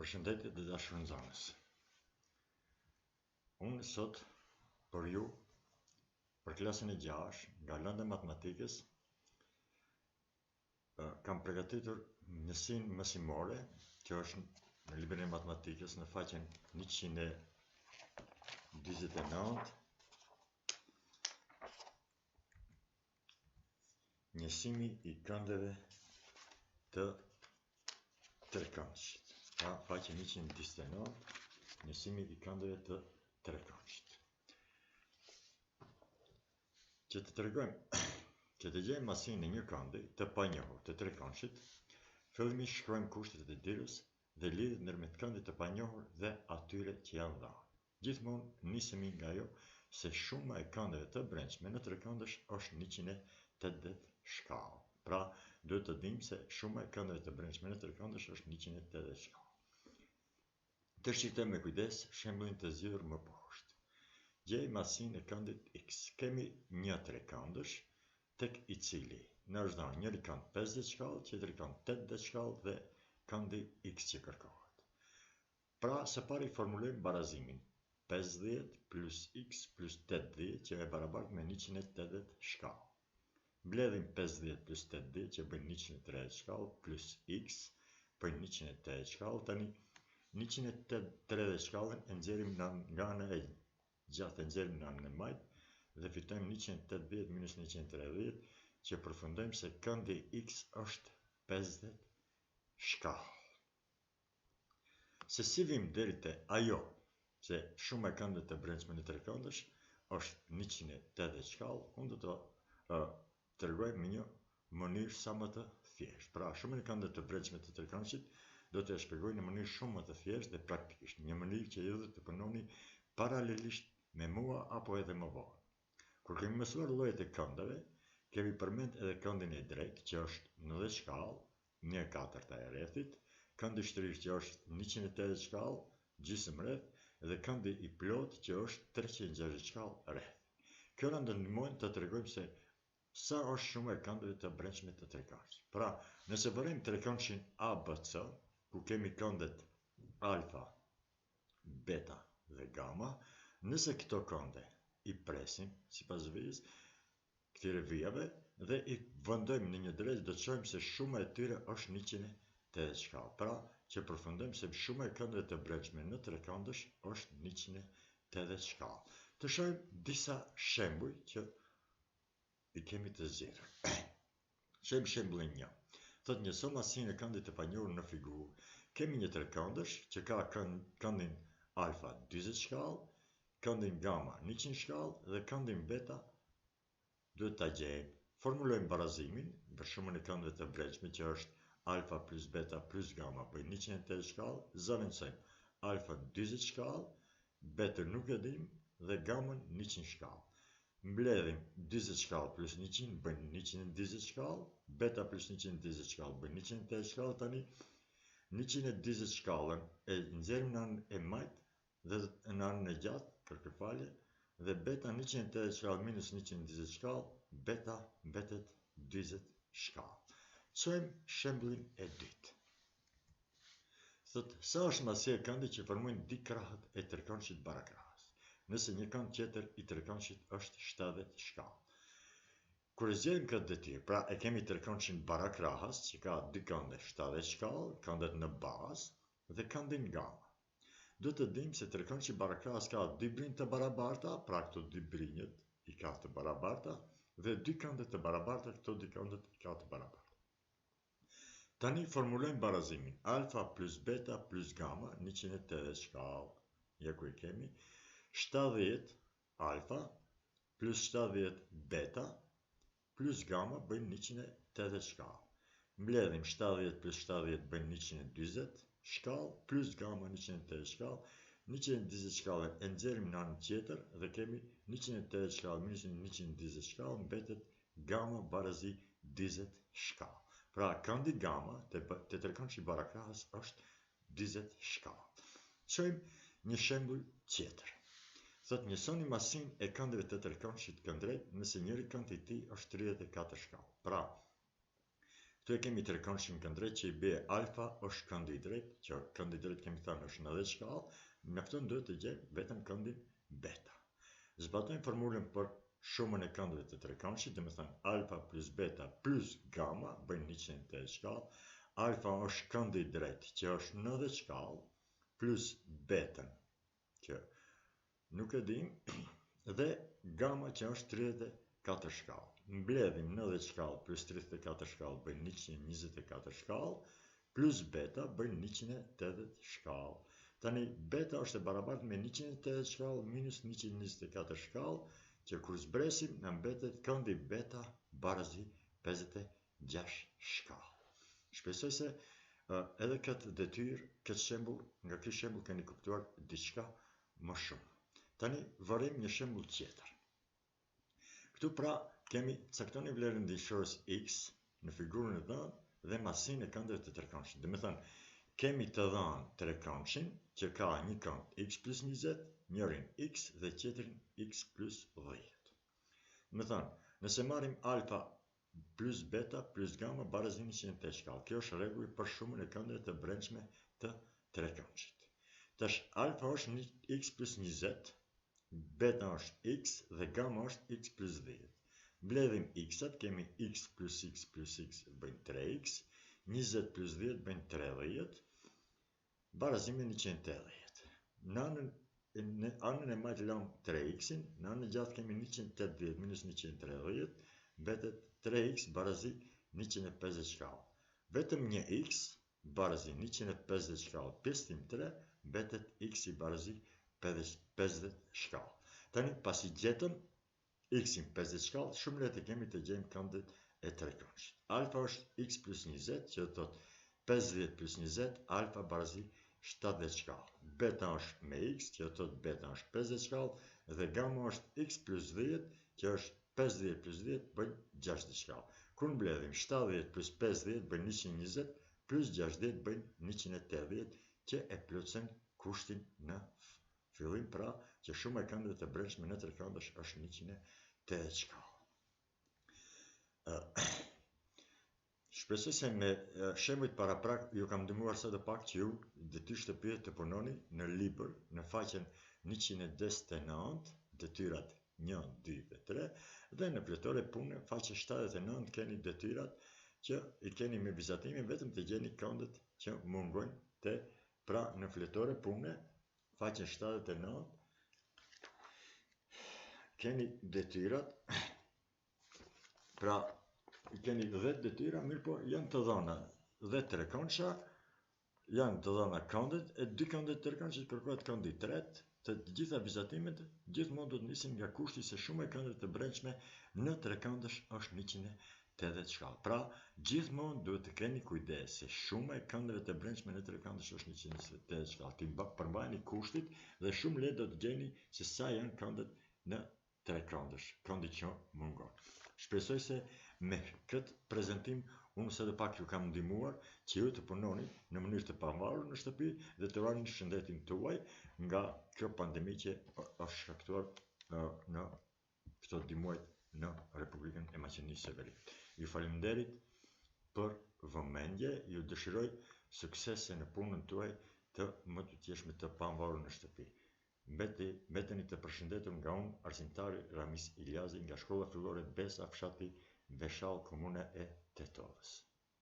Përshëndetje të dashur nxënës. Unë sot për ju, për klasën e 6 nga lëndë e matematikës, kam përgatitur njësinë mësimore, që është në librin e matematikës në faqen 129, njësimi i këndeve të trekëndshit. Pra, faqen 129, njësimi i këndeve të trekëndshit. Që të tregojmë, që të gjejmë masinë e një këndi të panjohur të trekëndshit, fillimisht shkruajmë kushtet e dirës dhe lidhjet ndërmjet këndit të panjohur dhe atyre që janë dhënë. Gjithmonë nisemi nga ajo se shuma e këndeve të brendshme në trekëndësh është 180 shkallë. Pra, duhet të dimë se shuma e këndeve të brendshme në trekëndësh është 180 shkallë. Të shqiptojmë me kujdes shembullin të zgjidhur më poshtë. Gjej masinë e këndit x. Kemi një trekëndësh tek i cili në është dhënë njëri kënd 50 shkallë, tjetri kënd 80 shkallë dhe këndi x që kërkohet. Pra, së pari formulojmë barazimin 50 plus x plus 80 që e barabartë me 180 shkallë. Mbledhim 50 plus 80 që bëjnë 130 shkallë plus x bëjnë 180 shkallë. Tani 130 shkallën e nxjerrim nga ana e gjatë, e nxjerrim në anën e majtë dhe fitojmë 180 minus 130 që përfundojmë se këndi x është 50 shkallë. Se si vim deri te ajo se shuma e këndeve të brendshme në trekëndësh është 180 shkallë, unë do të tregoj me një mënyrë sa më të thjeshtë. Pra, shumën e këndeve të brendshme të trekëndshit do të e shpjegoj në mënyrë shumë më të thjeshtë dhe praktikisht, një mënyrë që ju do të punoni paralelisht me mua apo edhe më vonë. Kur kemi mësuar llojet e këndeve, kemi përmend edhe këndin e drejtë që është 90 shkallë, 1/4 e rrethit, këndi shtrirë që është 180 shkallë, gjysmë rreth, dhe këndi i plot që është 360 shkallë rreth. Kjo na ndihmon të tregojmë se sa është shuma e këndeve të brendshme të trekëndshit. Pra, nëse bëjmë trekëndshin ABC, ku kemi këndet alfa, beta dhe gama, nëse këto kënde i presim sipas vijës këtyre vijave dhe i vendojmë në një drejtë, do të shohim se shuma e tyre është 180 shkallë. Pra, që përfundojmë se shuma e këndeve të brendshme në trekëndësh është 180 shkallë. Të shohim disa shembuj që i kemi të zgjedhur. Shohim shembullin 1. Thotë njëso masinë e këndit të panjohur në figurë. Kemi një trekëndësh që ka këndin alfa 40 shkallë, këndin gama 100 shkallë dhe këndin beta duhet ta gjejmë. Formulojmë barazimin për shumën e këndeve të brendshme që është alfa plus beta plus gama bëjnë 180 shkallë, zaventësojmë alfa 40 shkallë, beta nuk e dim dhe gamën 100 shkallë. Mbledhim 40 shkallë plus 100 bëjnë 120 shkallë, beta plus 120 shkallë bëjnë 180 shkallë. Tani 120 shkallën e nxjerrim në anën e majtë dhe në anën e gjatë, kërkëfalje, dhe beta 180 shkallë minus 120 shkallë, beta mbetet 40 shkallë. Çojmë shembullin e dytë. Thotë, sa është masia e këndit që formojnë dy krahët e trekëndshit barakrahës, nëse një kënd tjetër i trekëndshit është 70 shkallë. Kur e zgjerim këtë detyrë, pra e kemi trekëndshin barakrahës që ka dy kënde 70 shkallë, këndet në bazë dhe këndin gama. Duhet të dimë se trekëndshi barakrahës ka dy brinj të barabarta, pra këto dy brinjët i ka të barabarta, dhe dy kënde të barabarta, këto dy këndet i ka të barabarta. Tani formulojmë barazimin alfa plus beta plus gama 180 shkallë. Ja ku i kemi 70 alfa plus 70 beta plus gama bëjnë 180 shkallë. Mbledhim 70 plus 70 bëjnë 120 shkallë plus gama 180 shkallë. 120 shkallën e nxjerrim në anën tjetër dhe kemi 180 shkallë minus 120 shkallë mbetet gama barazi 20 shkallë. Pra, këndi gama të trekëndshit barakrahës është 20 shkallë. Çojmë një shembull tjetër. Thotë njësoni masinë e këndeve të trekëndshit këndrejt nëse njëri kënd i tij është 34 shkallë. Pra, Këtu e kemi trekëndshin këndrejt që i bie alfa është këndi i drejtë, që këndi i drejtë kemi thënë është në 10 shkallë, mjafton duhet të gjejmë vetëm këndin beta. Zbatojmë formulën për shumën e këndëve të trekëndshit, dhe me thënë alfa plus beta plus gamma bëjnë 180 shkallë, alfa është këndi i drejtë që është 90 shkallë, plus beta që nuk e dim, dhe gamma që është 34 shkallë. Mbledhim 90 shkallë plus 34 shkallë bëjnë 124 shkallë, plus beta bëjnë 180 shkallë. Tani beta është e barabartë me 180 shkallë minus 124 shkallë, që kur zbresim në mbetet këndi beta barazi 56 shkallë. Shpresoj se edhe këtë detyrë, këtë shembull, nga ky shembull keni kuptuar diçka më shumë. Tani vërim një shembull tjetër. Këtu pra kemi caktoni vlerën dyshorës x në figurën e dhënë dhe masinë e këndëve të trekëndshit. Do të thënë kemi të dhënë trekëndshin që ka një kënd x plus 20, njërin x dhe tjetrin x plus 10. Do të thënë nëse marrim alfa plus beta plus gamma barazi 180 shkallë. Kjo është rregulli për shumën e këndëve të brendshme të trekëndshit. Tash alfa është x plus 20, beta është x dhe gamma është x plus 10. Mbledhim x-at, kemi x plus x bëjnë 3x, 20 plus 10 bëjnë 30, barazimi 180. Në anën e majtë lam 3x-in, në anën e gjatë kemi 180 minus 130, betet 3x barazi 150 shkallë. Vetëm një x barazi 150 shkallë pjesëtim 3, betet x i barazi 50 shkallë. Tani pasi gjetëm x-in 50 shkallë, shumë lehtë kemi të gjejmë këndet e trekëndshit. Alfa është x plus 20, që do thotë 50 plus 20, alfa barazi 70 shkallë. Beta është me x, që do thotë beta është 50 shkallë, dhe gamma është x plus 10, që është 50 plus 10 bëjnë 60 shkallë. Kur mbledhim 70 plus 50 bëjnë 120, plus 60 bëjnë 180, që e plotëson kushtin në fillim, pra që shuma e këndëve të brendshme në trekëndësh është 180 shkallë. Shpresoj se me shembujt paraprak ju kam ndihmuar sa të pak që ju detyr shtëpie të punoni në libër në faqen 149, detyrat 1, 2 dhe 3, dhe në fletore pune faqe 79 keni detyrat që i keni me vizatimin vetëm të gjeni këndet që mungojnë te, pra në fletore pune faqe 79 keni detyrat, pra keni 10 detyra, mirë po janë të dhëna 10 trekëndsha, janë të dhëna këndet, e 2 këndet trekëndshit kërkohet këndi i tretë, të gjitha vizatimet gjithmonë do të nisin nga kushti se shuma e këndëve të brendshme në trekëndësh është 180 shkallë. Pra, gjithmonë duhet të keni kujdes se shuma e këndëve të brendshme në trekëndësh është 180 shkallë. Ti përmbajeni kushtit dhe shumë lehtë do të gjeni se sa janë këndet në trekëndësh, këndi që mungon. Shpresoj se me këtë prezantim unë së pak ju kam ndihmuar që ju të punoni në mënyrë të pavarur në shtëpi dhe të ruani shëndetin tuaj nga kjo pandemi që është shkaktuar në këto 2 muaj në Republikën e Maqedonisë së Veriut. Ju faleminderit për vëmendje, ju dëshiroj suksese në punën tuaj të më të tjeshme të pavarur në shtëpi. Mbeteni të përshëndetur nga unë, arsimtari Ramis Iljazi, nga shkolla fillore Besa, fshati Veshall, komuna e Tetovës.